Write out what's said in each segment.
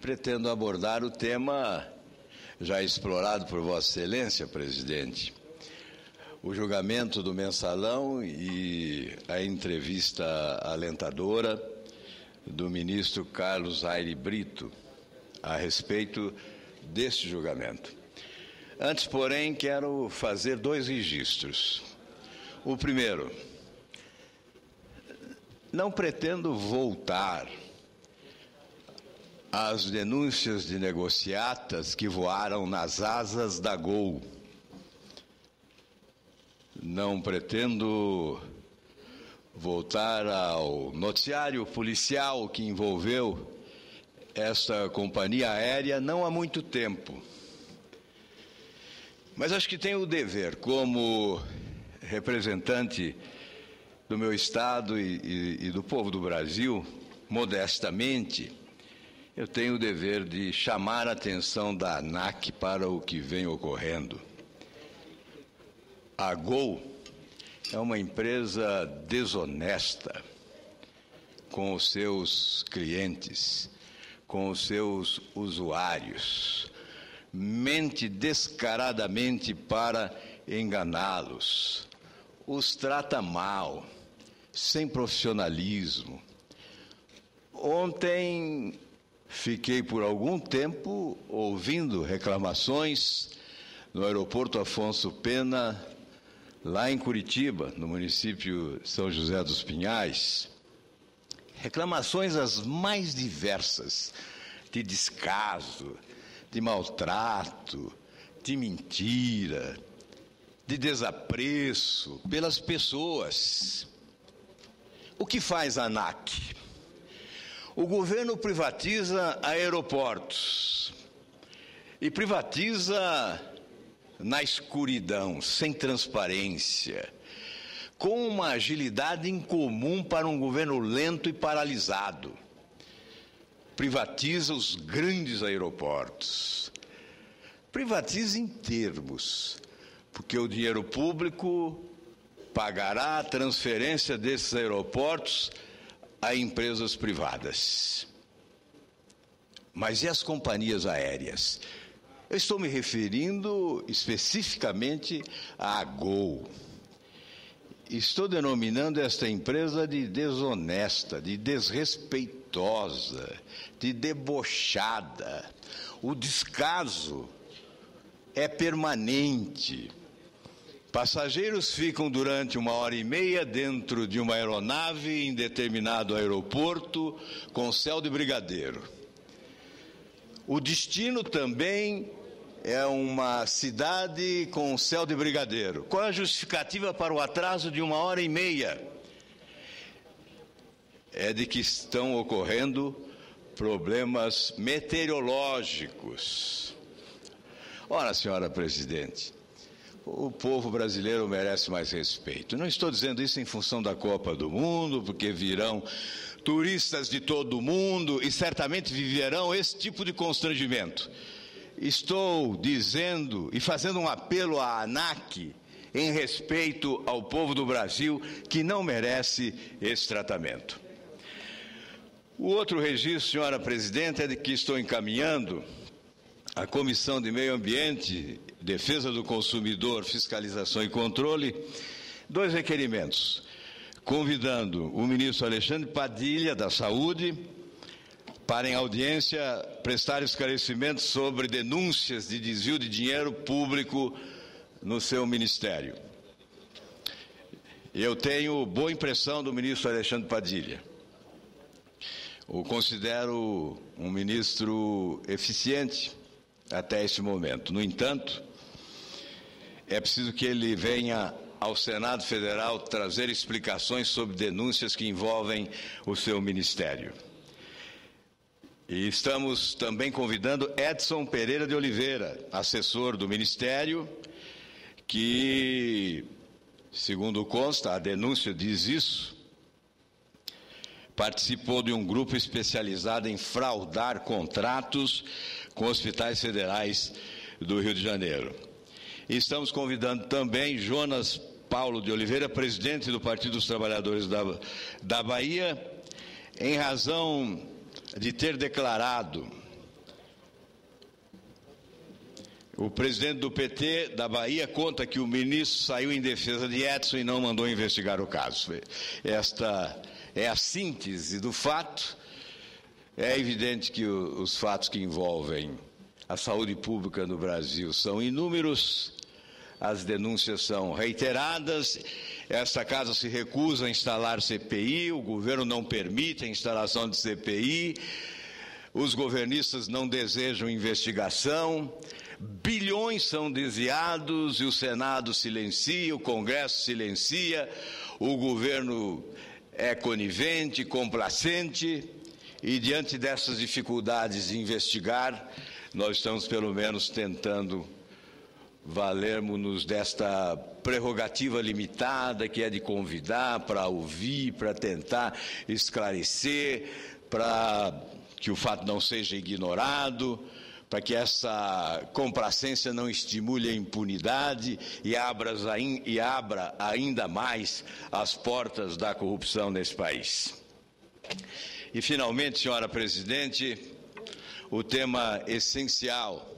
pretendo abordar o tema já explorado por Vossa Excelência, presidente, o julgamento do Mensalão e a entrevista alentadora do ministro Carlos Aire Brito a respeito deste julgamento. Antes, porém, quero fazer 2 registros. O primeiro, não pretendo voltar às denúncias de negociatas que voaram nas asas da Gol. Não pretendo voltar ao noticiário policial que envolveu esta companhia aérea não há muito tempo. Mas acho que tenho o dever, como representante do meu Estado e do povo do Brasil, modestamente, eu tenho o dever de chamar a atenção da ANAC para o que vem ocorrendo. A Gol é uma empresa desonesta com os seus clientes, com os seus usuários, mente descaradamente para enganá-los, os trata mal, sem profissionalismo. Ontem fiquei por algum tempo ouvindo reclamações no aeroporto Afonso Pena, lá em Curitiba, no município de São José dos Pinhais, reclamações as mais diversas, de descaso, de maltrato, de mentira, de desapreço pelas pessoas. O que faz a ANAC? O governo privatiza aeroportos e privatiza na escuridão, sem transparência, com uma agilidade incomum para um governo lento e paralisado. Privatiza os grandes aeroportos. Privatiza em termos, porque o dinheiro público pagará a transferência desses aeroportos a empresas privadas. Mas e as companhias aéreas? Eu estou me referindo especificamente à Gol. Estou denominando esta empresa de desonesta, de desrespeitosa, de debochada. O descaso é permanente. Passageiros ficam durante 1h30 dentro de uma aeronave em determinado aeroporto com céu de brigadeiro. O destino também é uma cidade com céu de brigadeiro. Qual é a justificativa para o atraso de 1h30? É de que estão ocorrendo problemas meteorológicos. Ora, senhora presidente, o povo brasileiro merece mais respeito. Não estou dizendo isso em função da Copa do Mundo, porque virão turistas de todo o mundo e certamente viverão esse tipo de constrangimento. Estou dizendo e fazendo um apelo à ANAC em respeito ao povo do Brasil que não merece esse tratamento. O outro registro, senhora presidente, é de que estou encaminhando à Comissão de Meio Ambiente, Defesa do Consumidor, Fiscalização e Controle 2 requerimentos, convidando o ministro Alexandre Padilha, da Saúde, para em audiência prestar esclarecimentos sobre denúncias de desvio de dinheiro público no seu ministério. Eu tenho boa impressão do ministro Alexandre Padilha. O considero um ministro eficiente até esse momento. No entanto, é preciso que ele venha ao Senado Federal trazer explicações sobre denúncias que envolvem o seu ministério. E estamos também convidando Edson Pereira de Oliveira, assessor do Ministério, que, segundo consta, a denúncia diz isso, participou de um grupo especializado em fraudar contratos com hospitais federais do Rio de Janeiro. E estamos convidando também Jonas Paulo de Oliveira, presidente do Partido dos Trabalhadores da Bahia, em razão de ter declarado O presidente do PT da Bahia conta que o ministro saiu em defesa de Edson e não mandou investigar o caso. Esta é a síntese do fato. É evidente que os fatos que envolvem a saúde pública no Brasil são inúmeros, as denúncias são reiteradas, esta casa se recusa a instalar CPI, o governo não permite a instalação de CPI, os governistas não desejam investigação, bilhões são desviados e o Senado silencia, o Congresso silencia, o governo é conivente, complacente, e diante dessas dificuldades de investigar, nós estamos pelo menos tentando valermos-nos desta prerrogativa limitada, que é de convidar, para ouvir, para tentar esclarecer, para que o fato não seja ignorado, para que essa complacência não estimule a impunidade e abra ainda mais as portas da corrupção nesse país. E, finalmente, senhora presidente, o tema essencial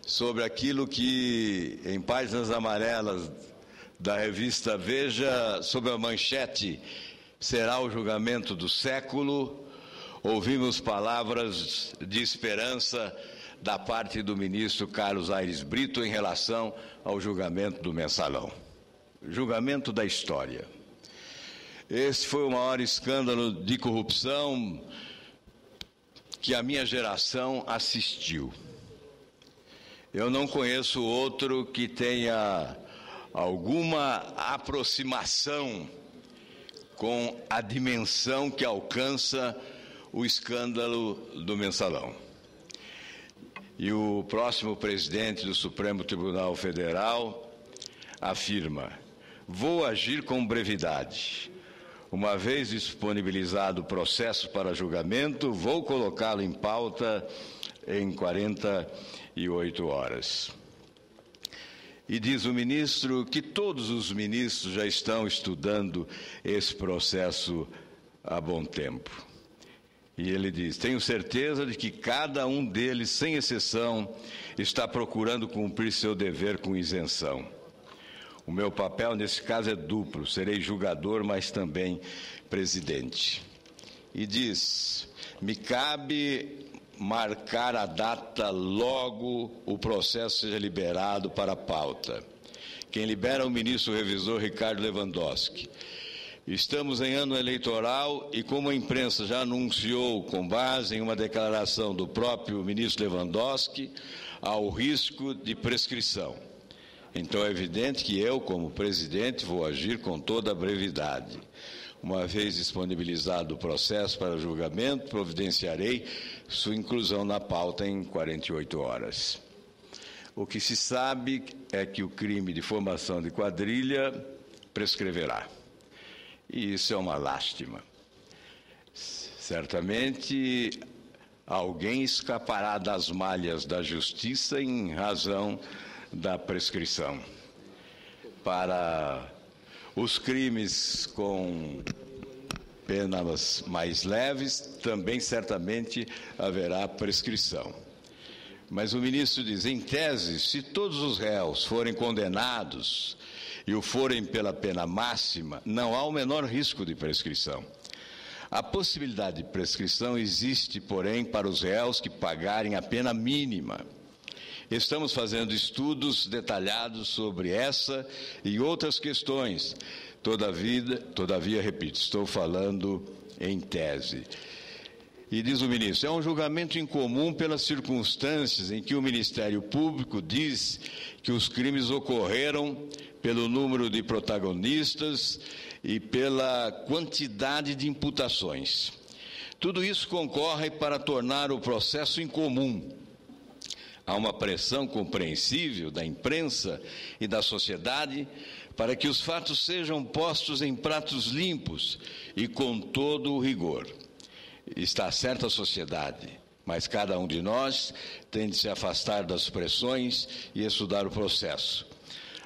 sobre aquilo que, em páginas amarelas da revista Veja, sob a manchete "Será o julgamento do século", ouvimos palavras de esperança da parte do ministro Carlos Aires Brito em relação ao julgamento do Mensalão. Julgamento da história. Esse foi o maior escândalo de corrupção que a minha geração assistiu. Eu não conheço outro que tenha alguma aproximação com a dimensão que alcança o escândalo do Mensalão. E o próximo presidente do Supremo Tribunal Federal afirma: "Vou agir com brevidade. Uma vez disponibilizado o processo para julgamento, vou colocá-lo em pauta em 48 horas. E diz o ministro que todos os ministros já estão estudando esse processo há bom tempo. E ele diz: "Tenho certeza de que cada um deles, sem exceção, está procurando cumprir seu dever com isenção. O meu papel nesse caso é duplo, serei julgador, mas também presidente." E diz: "Me cabe marcar a data logo o processo seja liberado para a pauta. Quem libera é o ministro revisor Ricardo Lewandowski. Estamos em ano eleitoral e, como a imprensa já anunciou, com base em uma declaração do próprio ministro Lewandowski, há o risco de prescrição. Então é evidente que eu, como presidente, vou agir com toda a brevidade. Uma vez disponibilizado o processo para julgamento, providenciarei sua inclusão na pauta em 48 horas. O que se sabe é que o crime de formação de quadrilha prescreverá. E isso é uma lástima. Certamente alguém escapará das malhas da justiça em razão da prescrição. Para os crimes com penas mais leves, também certamente haverá prescrição. Mas o ministro diz: em tese, se todos os réus forem condenados e o forem pela pena máxima, não há o menor risco de prescrição. A possibilidade de prescrição existe, porém, para os réus que pagarem a pena mínima. Estamos fazendo estudos detalhados sobre essa e outras questões. Todavia, repito, estou falando em tese. E diz o ministro: é um julgamento incomum pelas circunstâncias em que o Ministério Público diz que os crimes ocorreram pelo número de protagonistas e pela quantidade de imputações. Tudo isso concorre para tornar o processo incomum. Há uma pressão compreensível da imprensa e da sociedade para que os fatos sejam postos em pratos limpos e com todo o rigor. Está certa a sociedade, mas cada um de nós tem de se afastar das pressões e estudar o processo.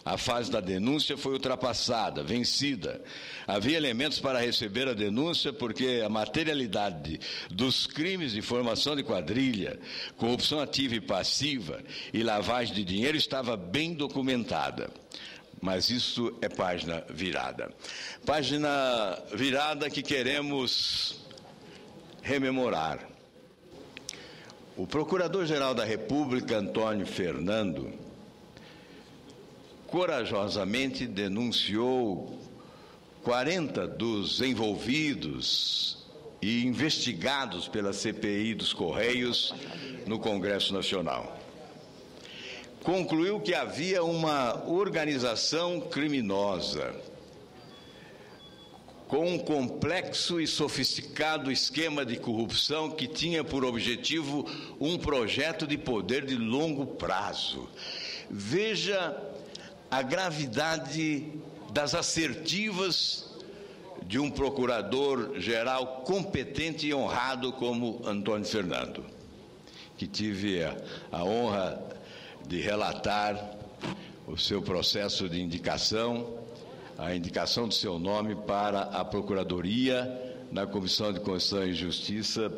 A fase da denúncia foi ultrapassada, vencida. Havia elementos para receber a denúncia porque a materialidade dos crimes de formação de quadrilha, corrupção ativa e passiva e lavagem de dinheiro estava bem documentada. Mas isso é página virada. Página virada que queremos rememorar. O Procurador-Geral da República, Antônio Fernando, corajosamente denunciou 40 dos envolvidos e investigados pela CPI dos Correios no Congresso Nacional. Concluiu que havia uma organização criminosa com um complexo e sofisticado esquema de corrupção que tinha por objetivo um projeto de poder de longo prazo. Veja a gravidade das assertivas de um procurador-geral competente e honrado como Antônio Fernando, que tive a honra de relatar o seu processo de indicação, a indicação do seu nome para a Procuradoria na Comissão de Constituição e Justiça,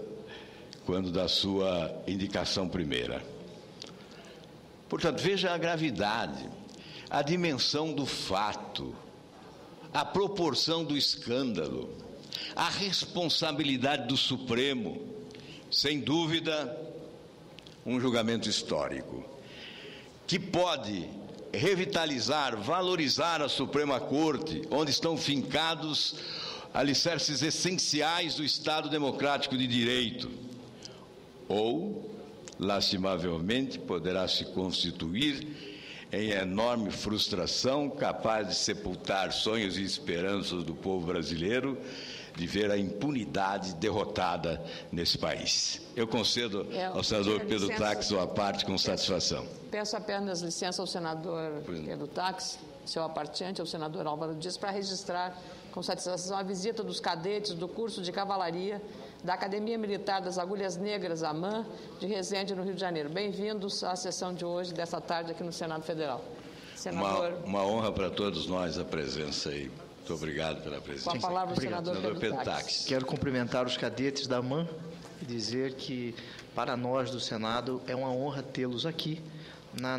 quando da sua indicação primeira. Portanto, veja a gravidade, a dimensão do fato, a proporção do escândalo, a responsabilidade do Supremo, sem dúvida, um julgamento histórico, que pode revitalizar, valorizar a Suprema Corte, onde estão fincados alicerces essenciais do Estado Democrático de Direito, ou, lastimavelmente, poderá se constituir em enorme frustração, capaz de sepultar sonhos e esperanças do povo brasileiro, de ver a impunidade derrotada nesse país. Eu concedo ao senador Pedro Taques uma parte com satisfação. Peço apenas licença ao senador Pedro Taques, seu apartante, ao senador Álvaro Dias, para registrar com satisfação a visita dos cadetes do curso de cavalaria da Academia Militar das Agulhas Negras, AMAN, de Resende, no Rio de Janeiro. Bem-vindos à sessão de hoje, dessa tarde, aqui no Senado Federal. Senador... Uma honra para todos nós a presença aí. Muito obrigado pela presença. Com a palavra o senador Pedro Taques. Quero cumprimentar os cadetes da AMAN e dizer que, para nós do Senado, é uma honra tê-los aqui,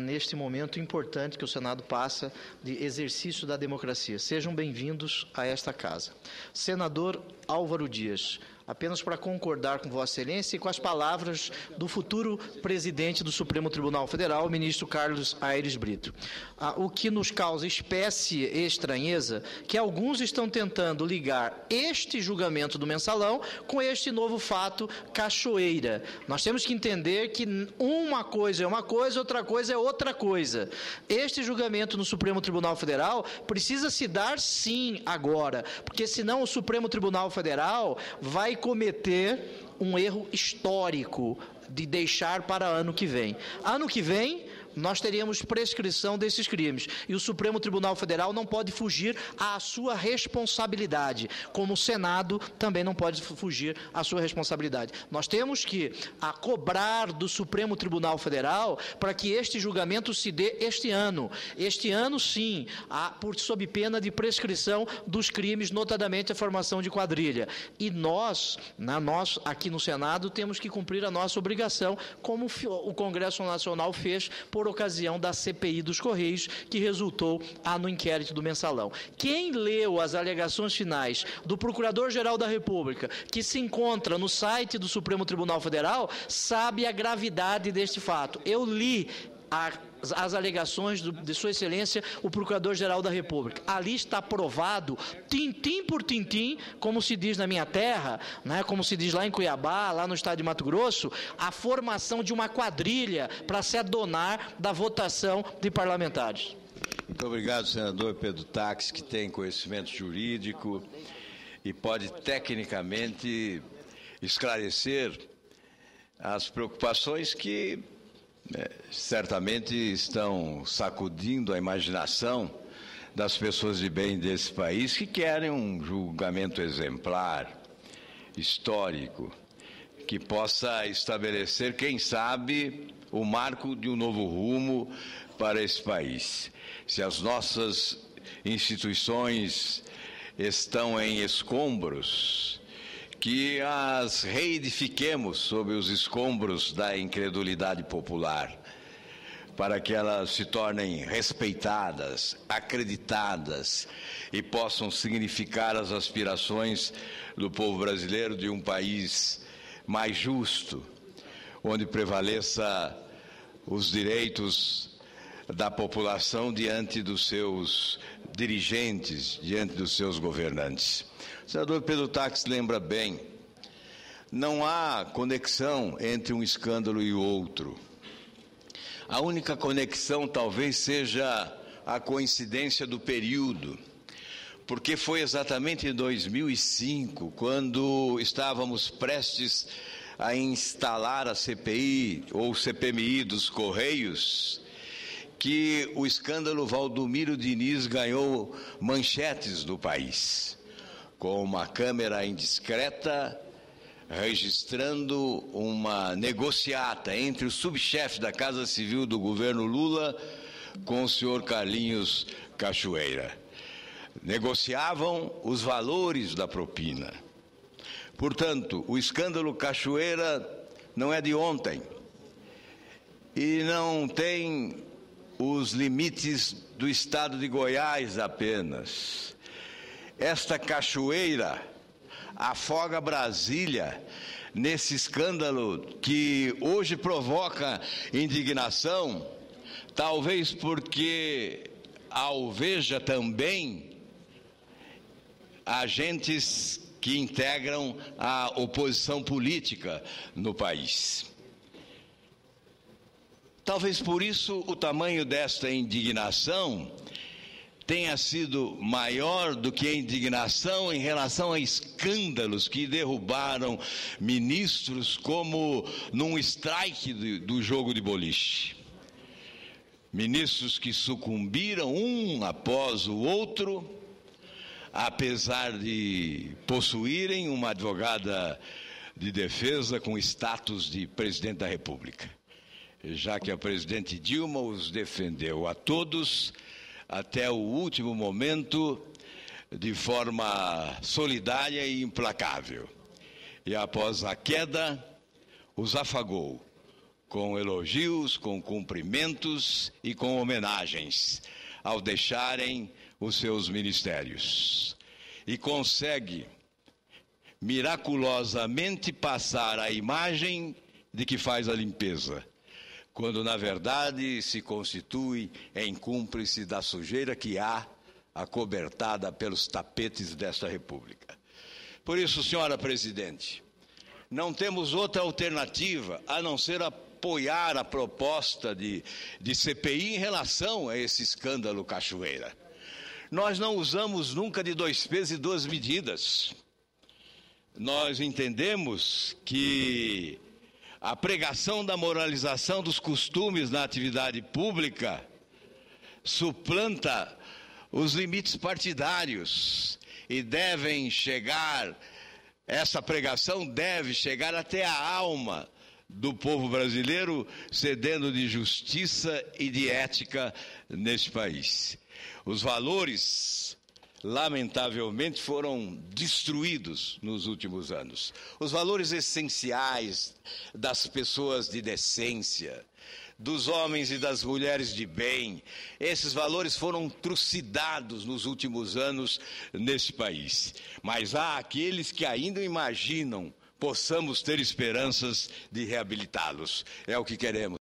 neste momento importante que o Senado passa de exercício da democracia. Sejam bem-vindos a esta casa. Senador Álvaro Dias, apenas para concordar com Vossa Excelência e com as palavras do futuro presidente do Supremo Tribunal Federal, o ministro Carlos Aires Brito. O que nos causa espécie e estranheza que alguns estão tentando ligar este julgamento do mensalão com este novo fato Cachoeira. Nós temos que entender que uma coisa é uma coisa, outra coisa é outra coisa. Este julgamento no Supremo Tribunal Federal precisa se dar sim agora, porque senão o Supremo Tribunal Federal vai cometer um erro histórico de deixar para ano que vem. Ano que vem, nós teríamos prescrição desses crimes. E o Supremo Tribunal Federal não pode fugir à sua responsabilidade, como o Senado também não pode fugir à sua responsabilidade. Nós temos que cobrar do Supremo Tribunal Federal para que este julgamento se dê este ano. Este ano, sim, sob pena de prescrição dos crimes, notadamente a formação de quadrilha. E nós, aqui no Senado, temos que cumprir a nossa obrigação, como o Congresso Nacional fez por ocasião da CPI dos Correios, que resultou no inquérito do mensalão. Quem leu as alegações finais do Procurador-Geral da República, que se encontra no site do Supremo Tribunal Federal, sabe a gravidade deste fato. Eu li as alegações de Sua Excelência, o Procurador-Geral da República. Ali está provado, tintim por tintim, como se diz na minha terra, né, como se diz lá em Cuiabá, lá no estado de Mato Grosso, a formação de uma quadrilha para se adonar da votação de parlamentares. Muito obrigado, senador Pedro Taques, que tem conhecimento jurídico e pode tecnicamente esclarecer as preocupações que certamente estão sacudindo a imaginação das pessoas de bem desse país que querem um julgamento exemplar, histórico, que possa estabelecer, quem sabe, o marco de um novo rumo para esse país. se as nossas instituições estão em escombros, que as reedifiquemos sob os escombros da incredulidade popular, para que elas se tornem respeitadas, acreditadas e possam significar as aspirações do povo brasileiro de um país mais justo, onde prevaleça os direitos da população diante dos seus dirigentes, diante dos seus governantes. O senador Pedro Tax lembra bem, não há conexão entre um escândalo e outro. A única conexão talvez seja a coincidência do período, porque foi exatamente em 2005, quando estávamos prestes a instalar a CPI ou CPMI dos Correios, que o escândalo Valdomiro Diniz ganhou manchetes do país, com uma câmera indiscreta registrando uma negociata entre o subchefe da Casa Civil do governo Lula com o senhor Carlinhos Cachoeira. Negociavam os valores da propina. Portanto, o escândalo Cachoeira não é de ontem e não tem os limites do estado de Goiás apenas. Esta cachoeira afoga Brasília nesse escândalo que hoje provoca indignação, talvez porque alveja também agentes que integram a oposição política no país. Talvez por isso o tamanho desta indignação tenha sido maior do que a indignação em relação a escândalos que derrubaram ministros como num strike do jogo de boliche. Ministros que sucumbiram um após o outro, apesar de possuírem uma advogada de defesa com status de presidente da República, já que a presidente Dilma os defendeu a todos até o último momento de forma solidária e implacável. E após a queda, os afagou com elogios, com cumprimentos e com homenagens ao deixarem os seus ministérios. E consegue miraculosamente passar a imagem de que faz a limpeza, quando na verdade se constitui em cúmplice da sujeira que há acobertada pelos tapetes desta República. Por isso, senhora presidente, não temos outra alternativa a não ser apoiar a proposta de CPI em relação a esse escândalo Cachoeira. Nós não usamos nunca de dois pesos e duas medidas. Nós entendemos que a pregação da moralização dos costumes na atividade pública suplanta os limites partidários e essa pregação deve chegar até a alma do povo brasileiro, cedendo de justiça e de ética neste país. Os valores, lamentavelmente, foram destruídos nos últimos anos. Os valores essenciais das pessoas de decência, dos homens e das mulheres de bem, esses valores foram trucidados nos últimos anos neste país. Mas há aqueles que ainda imaginam possamos ter esperanças de reabilitá-los. É o que queremos.